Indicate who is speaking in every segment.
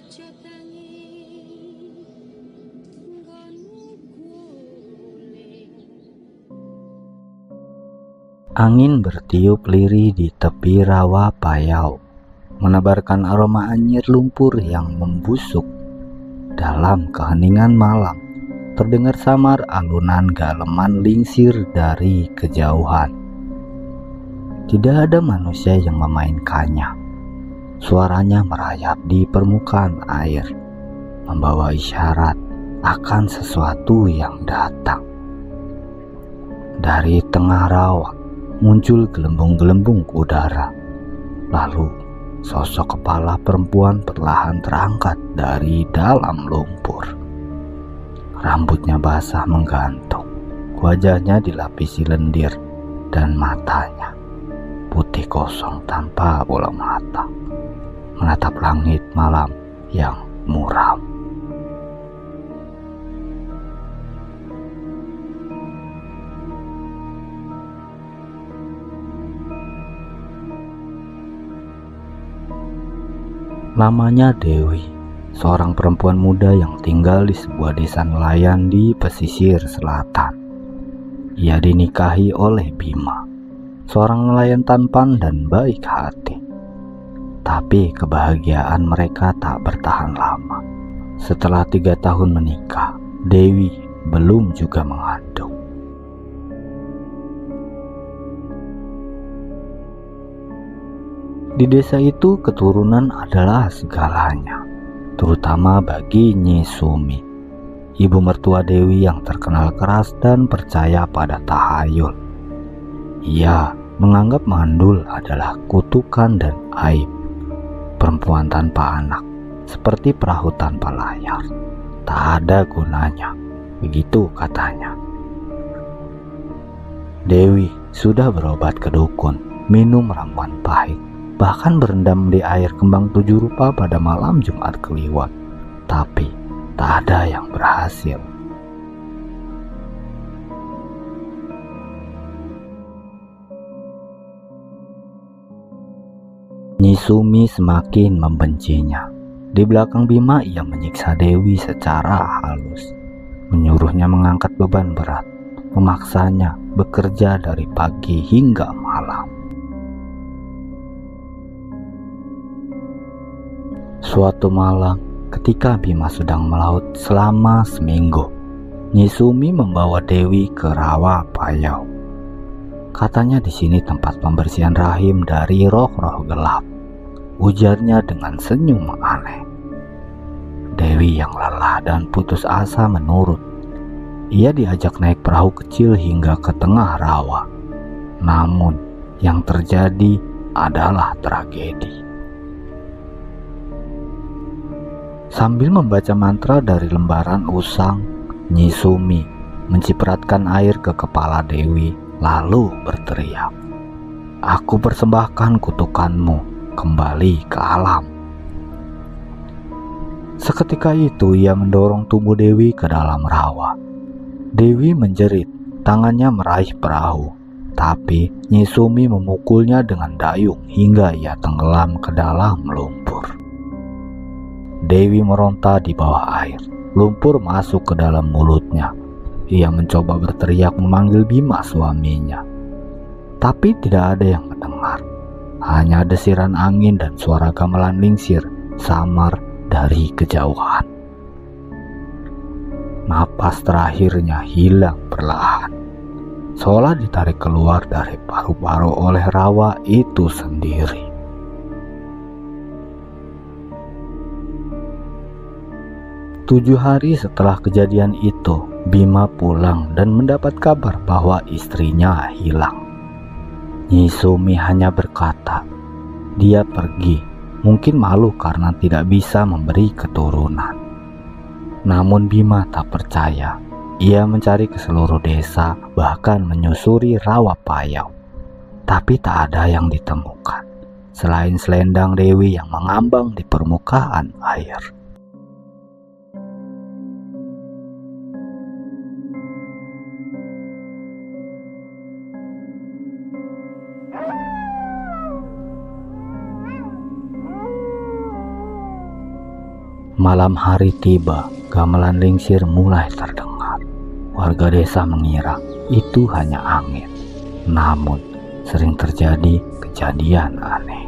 Speaker 1: aja tangi nggonmu guling.
Speaker 2: Angin bertiup lirih di tepi rawa Payau, menebarkan aroma anyir lumpur yang membusuk. Dalam keheningan malam, terdengar samar alunan galeman lingsir dari kejauhan. Tidak ada manusia yang memainkannya. Suaranya merayap di permukaan air, membawa isyarat akan sesuatu yang datang. Dari tengah rawa muncul gelembung-gelembung udara. Lalu sosok kepala perempuan perlahan terangkat dari dalam lumpur. Rambutnya basah menggantung, wajahnya dilapisi lendir, dan matanya putih kosong tanpa bola mata, menatap langit malam yang muram. Namanya Dewi, seorang perempuan muda yang tinggal di sebuah desa nelayan di pesisir selatan. Ia dinikahi oleh Bima, seorang nelayan tampan dan baik hati. Tapi kebahagiaan mereka tak bertahan lama. Setelah 3 tahun menikah, Dewi belum juga mengandung. Di desa itu keturunan adalah segalanya, terutama bagi Nyi Sumi, ibu mertua Dewi yang terkenal keras dan percaya pada tahayul. Ia menganggap mandul adalah kutukan dan aib. Perempuan tanpa anak, seperti perahu tanpa layar, tak ada gunanya, begitu katanya. Dewi sudah berobat ke dukun, minum ramuan pahit, bahkan berendam di air kembang 7 rupa pada malam Jumat Kliwon, tapi tak ada yang berhasil. Nyi Sumi semakin membencinya. Di belakang Bima ia menyiksa Dewi secara halus, menyuruhnya mengangkat beban berat, memaksanya bekerja dari pagi hingga malam. Suatu malam, ketika Bima sedang melaut selama seminggu, Nyi Sumi membawa Dewi ke rawa Payau. Katanya di sini tempat pembersihan rahim dari roh-roh gelap, ujarnya dengan senyum aneh. Dewi yang lelah dan putus asa menurut. Ia diajak naik perahu kecil hingga ke tengah rawa. Namun yang terjadi adalah tragedi. Sambil membaca mantra dari lembaran usang, Nyi Sumi mencipratkan air ke kepala Dewi, lalu berteriak, "Aku persembahkan kutukanmu kembali ke alam." Seketika itu ia mendorong tubuh Dewi ke dalam rawa. Dewi menjerit, tangannya meraih perahu, tapi Nyi Sumi memukulnya dengan dayung hingga ia tenggelam ke dalam lumpur. Dewi meronta di bawah air, lumpur masuk ke dalam mulutnya. Ia mencoba berteriak memanggil Bima suaminya, tapi tidak ada yang mendengar. Hanya desiran angin dan suara gamelan lingsir samar dari kejauhan. Napas terakhirnya hilang perlahan, seolah ditarik keluar dari paru-paru oleh rawa itu sendiri. Tujuh hari setelah kejadian itu, Bima pulang dan mendapat kabar bahwa istrinya hilang. Nyi Sumi hanya berkata, dia pergi, mungkin malu karena tidak bisa memberi keturunan. Namun Bima tak percaya. Ia mencari ke seluruh desa, bahkan menyusuri rawa Payau. Tapi tak ada yang ditemukan, selain selendang Dewi yang mengambang di permukaan air. Malam hari tiba, gamelan lingsir mulai terdengar. Warga desa mengira itu hanya angin. Namun, sering terjadi kejadian aneh.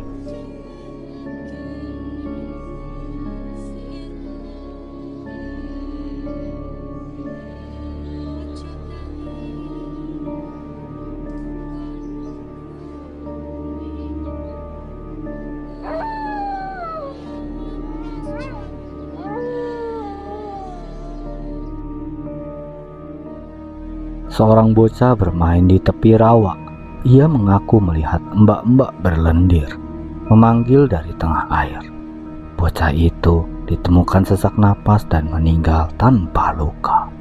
Speaker 2: Seorang bocah bermain di tepi rawa. Ia mengaku melihat mbak-mbak berlendir, memanggil dari tengah air. Bocah itu ditemukan sesak napas dan meninggal tanpa luka.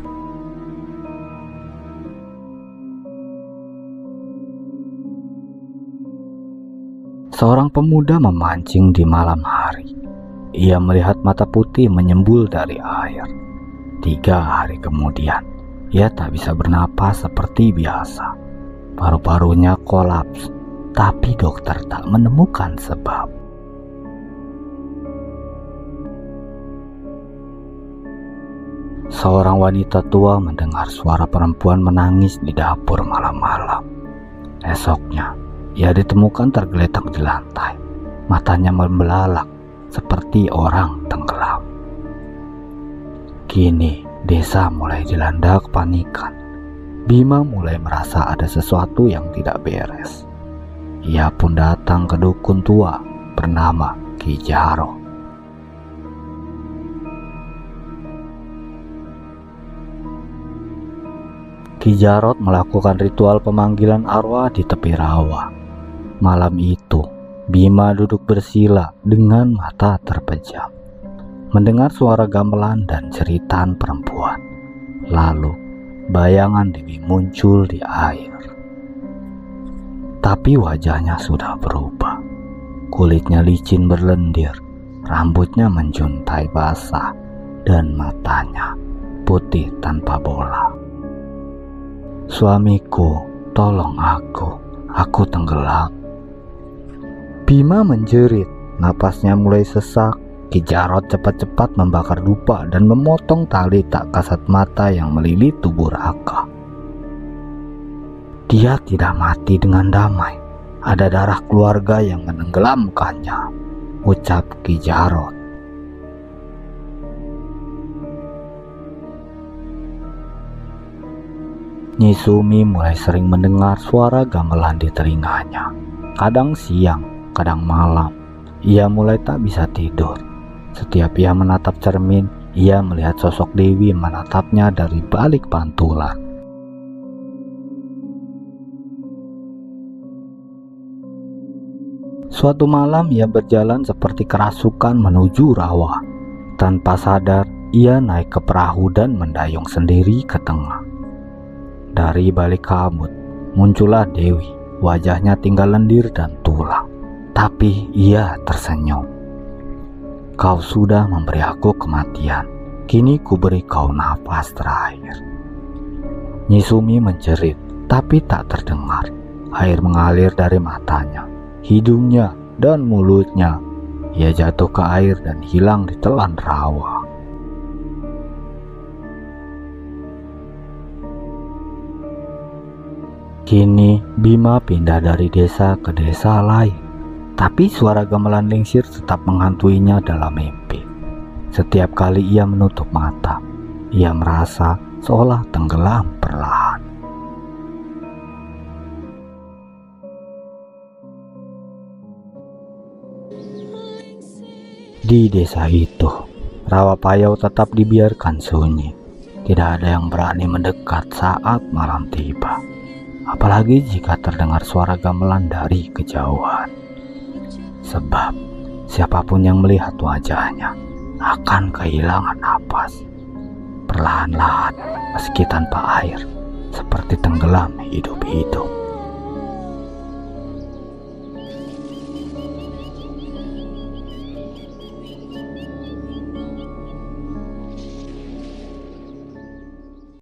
Speaker 2: Seorang pemuda memancing di malam hari. Ia melihat mata putih menyembul dari air. 3 hari kemudian, ia tak bisa bernapas seperti biasa. Paru-parunya kolaps, tapi dokter tak menemukan sebab. Seorang wanita tua mendengar suara perempuan menangis di dapur malam-malam. Esoknya, ia ditemukan tergeletak di lantai. Matanya membelalak seperti orang tenggelam. Kini, desa mulai dilanda kepanikan. Bima mulai merasa ada sesuatu yang tidak beres. Ia pun datang ke dukun tua bernama Ki Jarot. Ki Jarot melakukan ritual pemanggilan arwah di tepi rawa. Malam itu, Bima duduk bersila dengan mata terpejam, mendengar suara gamelan dan jeritan perempuan. Lalu, bayangan Dewi muncul di air. Tapi wajahnya sudah berubah. Kulitnya licin berlendir, rambutnya menjuntai basah, dan matanya putih tanpa bola. "Suamiku, tolong aku tenggelam." Bima menjerit, napasnya mulai sesak. Ki Jarot cepat-cepat membakar dupa dan memotong tali tak kasat mata yang melilit tubuh Raka. Dia tidak mati dengan damai. Ada darah keluarga yang menenggelamkannya, ucap Ki Jarot. Nyi Sumi mulai sering mendengar suara gamelan di telinganya. Kadang siang, kadang malam. Ia mulai tak bisa tidur. Setiap ia menatap cermin, ia melihat sosok Dewi menatapnya dari balik pantulan. Suatu malam ia berjalan seperti kerasukan menuju rawa. Tanpa sadar, ia naik ke perahu dan mendayung sendiri ke tengah. Dari balik kabut, muncullah Dewi. Wajahnya tinggal lendir dan tulang. Tapi ia tersenyum. "Kau sudah memberi aku kematian. Kini ku beri kau nafas terakhir." Nyi Sumi menjerit, tapi tak terdengar. Air mengalir dari matanya, hidungnya, dan mulutnya. Ia jatuh ke air dan hilang di telan rawa. Kini Bima pindah dari desa ke desa lain, tapi suara gamelan lingsir tetap menghantuinya dalam mimpi. Setiap kali ia menutup mata, ia merasa seolah tenggelam perlahan. Di desa itu, rawa payau tetap dibiarkan sunyi. Tidak ada yang berani mendekat saat malam tiba. Apalagi jika terdengar suara gamelan dari kejauhan. Sebab siapapun yang melihat wajahnya akan kehilangan napas. Perlahan-lahan, meski tanpa air, seperti tenggelam hidup-hidup.